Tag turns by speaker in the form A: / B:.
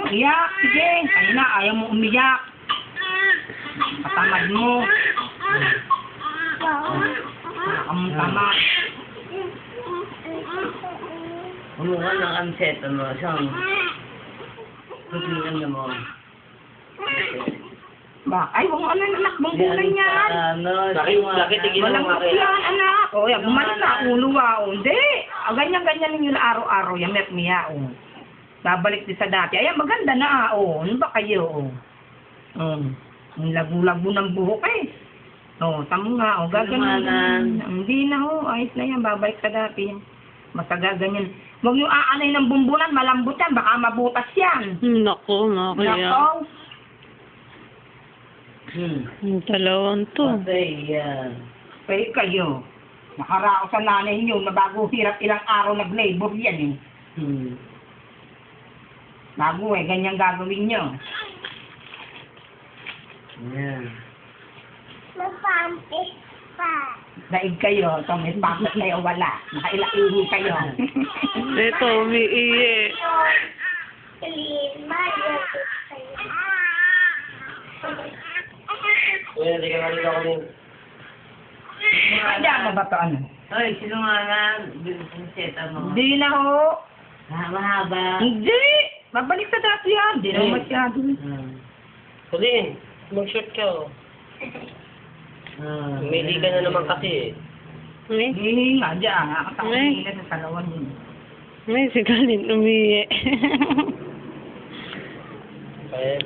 A: Iyak, sige. Ayun na, ayaw mo umiyak. Patamad mo. Tamad.
B: Kumuha ng anset, ano, siyang tutunan mo.
A: Ba, ay, huwag ano anak mong kulay yan.
B: Sakit, tigil
A: Walang
B: mo
A: yan, anak. O, yan, bumalik na ulo, Hindi. Ganyan-ganyan ninyo na araw-araw. Yan, met niya, Babalik din sa dati. Ayan, maganda na, Ano ba kayo, Ang lagu-lagu ng buhok, tamo nga, gaganon. Hindi na, ayos na yan. Babalik sa dati. Basta gaganyan. Huwag nyo aanay ng bumbunan, malambot yan. Baka mabutas yan.
C: Nako, nakakaya.
A: Nako.
C: Yung dalawang to.
A: Kaya kayo, nakarao sa nanay nyo na bago hirap ilang araw nag-labor yan Bago ganyan gagawin nyo.
D: Mapampis pa.
A: Daig kayo, may pampit kayo wala. Nakailairi kayo.
C: Ito, umiiye.
D: Lima, yung
B: Kuya, hindi ka nalito ko din.
A: Kaya mo ba ito
B: Hoy, sinungalan. Binisenseta mo.
A: Hindi na
B: Mahaba.
A: Hindi! Babalik sa dati yan. Hindi na masyado.
B: Huli, mag-shoot ka, Umili ka na naman kasi,
A: Hindi nga dyan. Nakakatakin nila sa salawan yun.
C: May sigalin umiiye.
B: Kaya